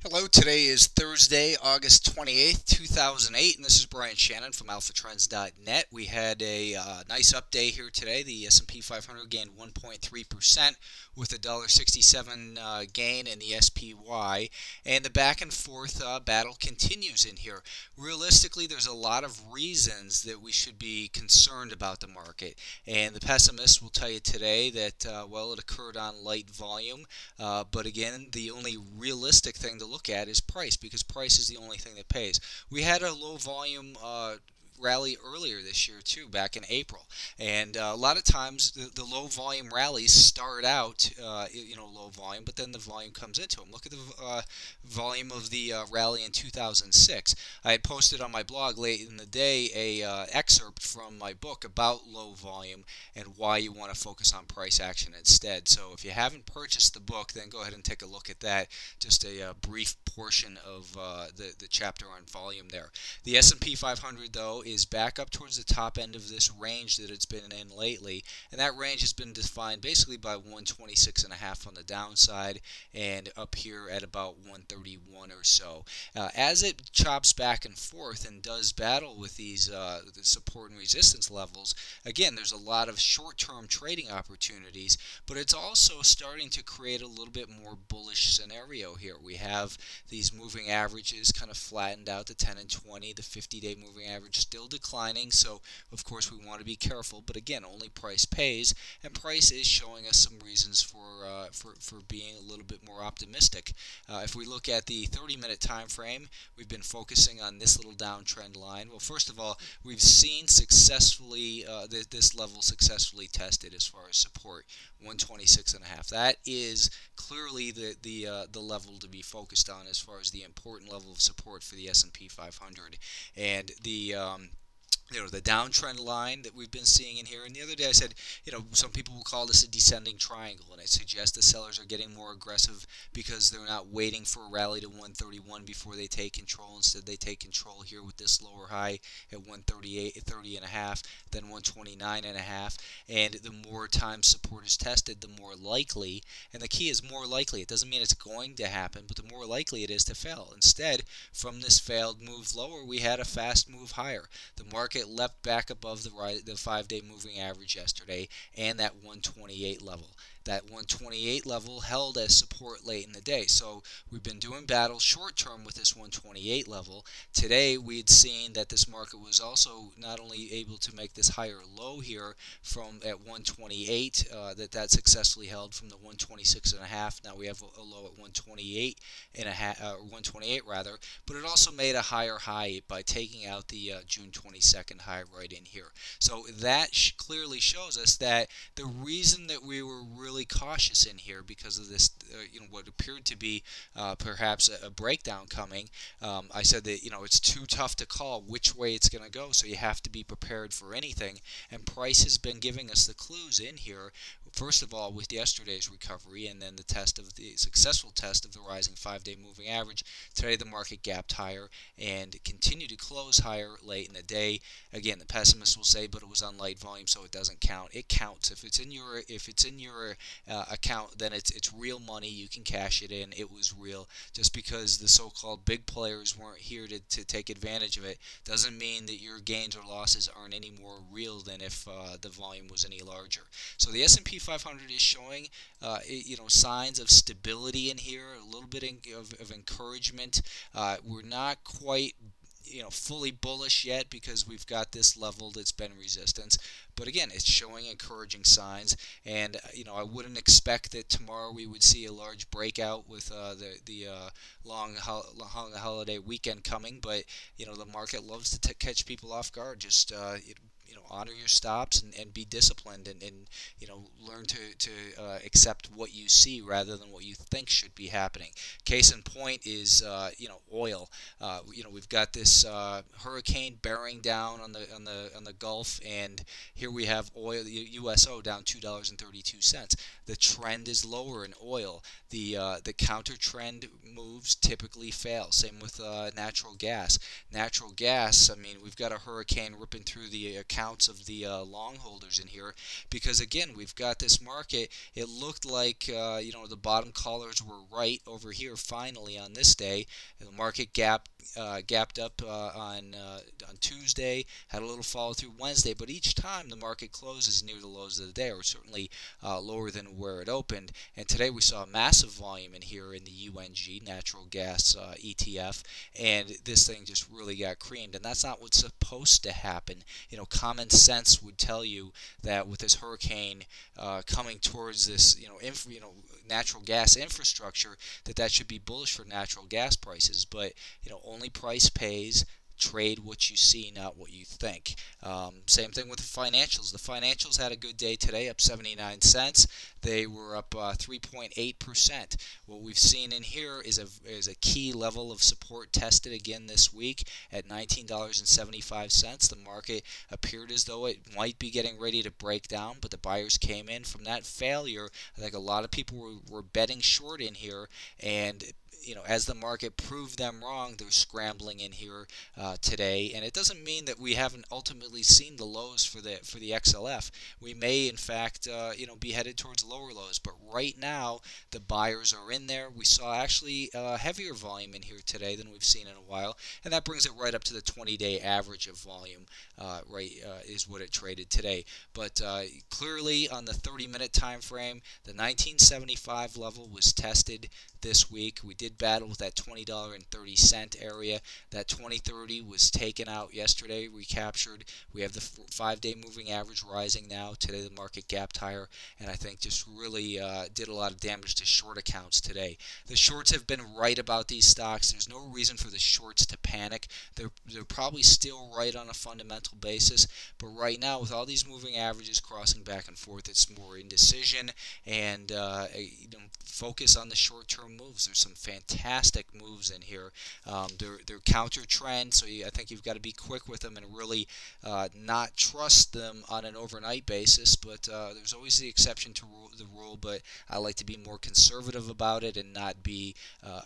Hello, today is Thursday, August 28th, 2008, and this is Brian Shannon from alphatrends.net. We had a nice up day here today. The S&P 500 gained 1.3% with a $1.67 gain in the SPY, and the back and forth battle continues in here. Realistically, there's a lot of reasons that we should be concerned about the market, and the pessimists will tell you today that, well, it occurred on light volume, but again, the only realistic thing to look at is price because price is the only thing that pays. We had a low volume rally earlier this year too, back in April, and a lot of times the low volume rallies start out low volume, but then the volume comes into them. Look at the volume of the rally in 2006. I had posted on my blog late in the day a excerpt from my book about low volume and why you want to focus on price action instead. So if you haven't purchased the book, then go ahead and take a look at that. Just a brief portion of the chapter on volume there. The S&P 500 though is back up towards the top end of this range that it's been in lately, and that range has been defined basically by 126.5 on the downside and up here at about 131 or so. As it chops back and forth and does battle with these the support and resistance levels, again, there's a lot of short-term trading opportunities, but it's also starting to create a little bit more bullish scenario here. We have these moving averages kind of flattened out, the 10 and 20, the 50-day moving average still declining, so of course we want to be careful, but again, only price pays, and price is showing us some reasons for being a little bit more optimistic. If we look at the 30-minute time frame, we've been focusing on this little downtrend line. Well, first of all, we've seen successfully this level successfully tested as far as support, 126.5. That is clearly the level to be focused on as far as the important level of support for the S&P 500, and the downtrend line that we've been seeing in here. And the other day I said, some people will call this a descending triangle, and I suggest the sellers are getting more aggressive because they're not waiting for a rally to 131 before they take control. Instead, they take control here with this lower high at 138.30.5, then 129.5, and the more time support is tested, the more likely, and the key is more likely. It doesn't mean it's going to happen, but the more likely it is to fail. Instead, from this failed move lower, we had a fast move higher. The market leapt back above the 5-day moving average yesterday and that 128 level. That 128 level held as support late in the day. So we've been doing battle short term with this 128 level. Today we had seen that this market was also not only able to make this higher low here from at 128, that successfully held from the 126.5. Now we have a low at 128 and a half, 128 rather, but it also made a higher high by taking out the June 22nd high right in here. So that clearly shows us that the reason that we were really cautious in here because of this, what appeared to be perhaps a breakdown coming. I said that it's too tough to call which way it's going to go, so you have to be prepared for anything. And price has been giving us the clues in here. First of all, with yesterday's recovery, and then the successful test of the rising 5-day moving average. Today the market gapped higher and continued to close higher late in the day. Again, the pessimists will say, but it was on light volume, so it doesn't count. It counts. If it's in your account, then it's real money. You can cash it in. It was real. Just because the so-called big players weren't here to take advantage of it doesn't mean that your gains or losses aren't any more real than if the volume was any larger. So the S&P 500 is showing signs of stability in here, a little bit of encouragement. We're not quite fully bullish yet because we've got this level that's been resistance, but again, it's showing encouraging signs. And I wouldn't expect that tomorrow we would see a large breakout with the long holiday weekend coming, but the market loves to catch people off guard. Just honor your stops and be disciplined, and learn to accept what you see rather than what you think should be happening. Case in point is oil. We've got this hurricane bearing down on the Gulf, and here we have oil, the USO down $2.32. The trend is lower in oil. The counter trend moves typically fail. Same with natural gas. Natural gas, I mean, we've got a hurricane ripping through the accounts of the long holders in here, because again, we've got this market. It looked like the bottom callers were right over here finally on this day. The market gapped up on Tuesday, had a little follow through Wednesday, but each time the market closes near the lows of the day, or certainly lower than where it opened. And today we saw a massive volume in here in the UNG natural gas ETF, and this thing just really got creamed. And that's not what's supposed to happen. Common sense would tell you that with this hurricane coming towards this, natural gas infrastructure, that should be bullish for natural gas prices. But only price pays. Trade what you see, not what you think. Same thing with the financials. The financials had a good day today, up 79 cents. They were up 3.8%. What we've seen in here is a key level of support tested again this week at $19.75. The market appeared as though it might be getting ready to break down, but the buyers came in from that failure. I think a lot of people were betting short in here, and as the market proved them wrong, they're scrambling in here today. And it doesn't mean that we haven't ultimately seen the lows for the XLF. We may, in fact, be headed towards lower lows. But right now, the buyers are in there. We saw actually heavier volume in here today than we've seen in a while, and that brings it right up to the 20-day average of volume. Is what it traded today. But clearly, on the 30-minute time frame, the 1975 level was tested this week. We did battle with that $20.30 area. That 2030 was taken out yesterday, recaptured. We have the 5-day moving average rising now. Today the market gapped higher, and I think just really did a lot of damage to short accounts today. The shorts have been right about these stocks. There's no reason for the shorts to panic. They're probably still right on a fundamental basis, but right now with all these moving averages crossing back and forth, it's more indecision and focus on the short-term moves. There's some fantastic moves in here. They're counter trend, so I think you've got to be quick with them and really not trust them on an overnight basis. But there's always the exception to the rule. But I like to be more conservative about it and not be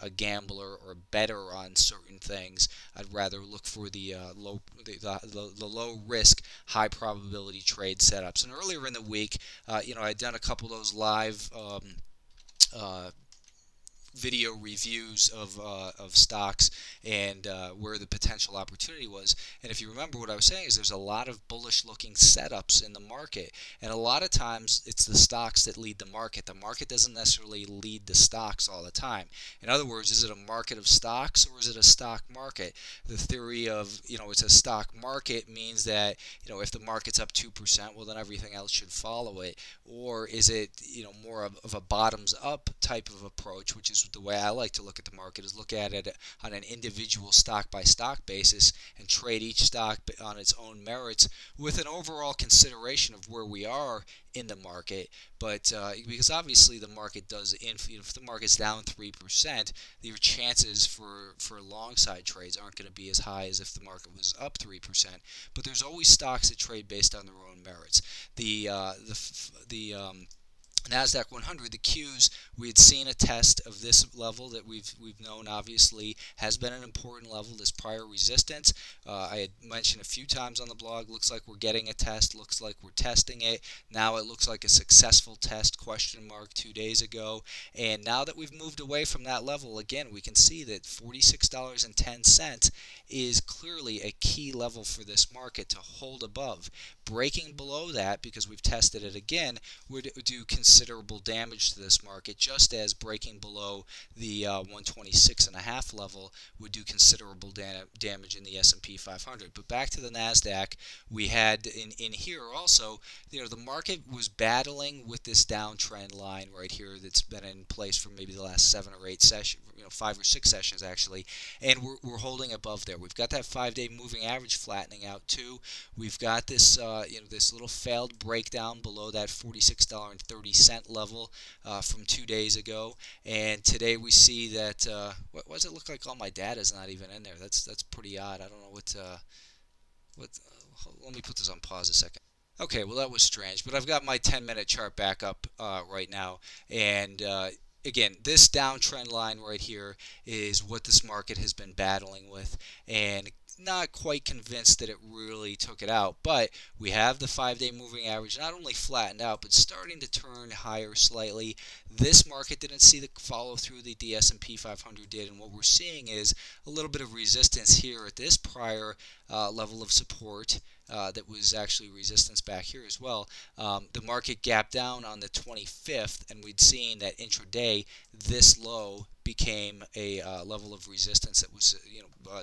a gambler or better on certain things. I'd rather look for the low risk, high probability trade setups. And earlier in the week, I'd done a couple of those live video reviews of stocks and where the potential opportunity was. And if you remember, what I was saying is there's a lot of bullish looking setups in the market, and a lot of times it's the stocks that lead the market. The market doesn't necessarily lead the stocks all the time. In other words, is it a market of stocks or is it a stock market? The theory of it's a stock market means that if the market's up 2%, well then everything else should follow it. Or is it more of a bottoms up type of approach, which is the way I like to look at the market, is look at it on an individual stock by stock basis and trade each stock on its own merits with an overall consideration of where we are in the market. But because obviously the market does, if the market's down 3%, your chances for long side trades aren't going to be as high as if the market was up 3%. But there's always stocks that trade based on their own merits. The NASDAQ 100, the Qs, we had seen a test of this level that we've known obviously has been an important level, this prior resistance. I had mentioned a few times on the blog, looks like we're getting a test, looks like we're testing it. Now it looks like a successful test, question mark, 2 days ago. And now that we've moved away from that level, again, we can see that $46.10 is clearly a key level for this market to hold above. Breaking below that, because we've tested it again, would do considerable damage to this market, just as breaking below the 126.5 level would do considerable damage in the S&P 500. But back to the NASDAQ, we had in here also, the market was battling with this downtrend line right here that's been in place for maybe the last 7 or 8 sessions, 5 or 6 sessions actually, and we're holding above there. We've got that 5-day moving average flattening out too. We've got this this little failed breakdown below that $46.30 level from 2 days ago, and today we see that what does it look like? All my data's not even in there. That's pretty odd. I don't know what let me put this on pause a second. Okay, well that was strange, but I've got my 10-minute chart back up right now, and again, this downtrend line right here is what this market has been battling with, and not quite convinced that it really took it out, but we have the 5-day moving average not only flattened out but starting to turn higher slightly. This market didn't see the follow through that the S&P 500 did, and what we're seeing is a little bit of resistance here at this prior level of support. That was actually resistance back here as well. The market gapped down on the 25th, and we'd seen that intraday this low became a level of resistance that was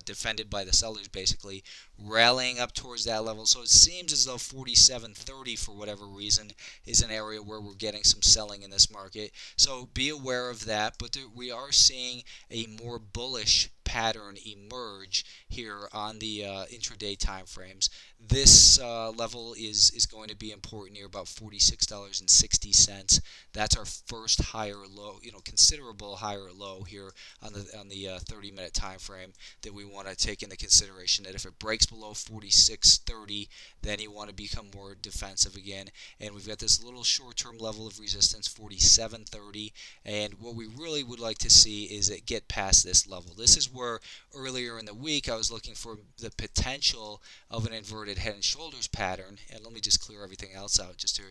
defended by the sellers, basically rallying up towards that level. So it seems as though 47.30 for whatever reason is an area where we're getting some selling in this market. So be aware of that, but we are seeing a more bullish pattern emerge here on the intraday time frames. This level is going to be important here, about $46.60. That's our first higher low, considerable higher low here on the 30-minute time frame that we want to take into consideration. That if it breaks below 46.30, then you want to become more defensive again. And we've got this little short-term level of resistance, 47.30, and what we really would like to see is it get past this level. This is where earlier in the week I was looking for the potential of an inverted head and shoulders pattern, and let me just clear everything else out just to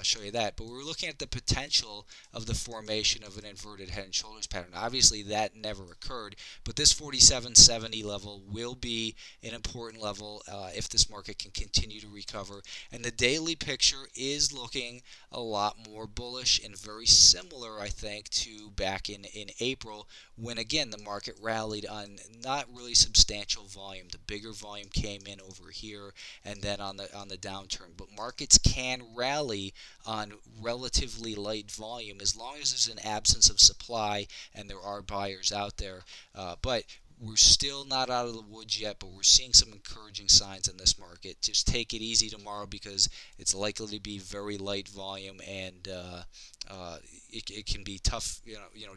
show you that. But we were looking at the potential of the formation of an inverted head and shoulders pattern. Obviously that never occurred, but this 47.70 level will be an important level if this market can continue to recover. And the daily picture is looking a lot more bullish and very similar, I think, to back in April, when again the market rallied on not really substantial volume. The bigger volume came in over here and then on the downturn. But markets can rally on relatively light volume as long as there's an absence of supply and there are buyers out there. But we're still not out of the woods yet, but we're seeing some encouraging signs in this market. Just take it easy tomorrow because it's likely to be very light volume, and it can be tough,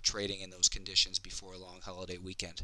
trading in those conditions before a long holiday weekend.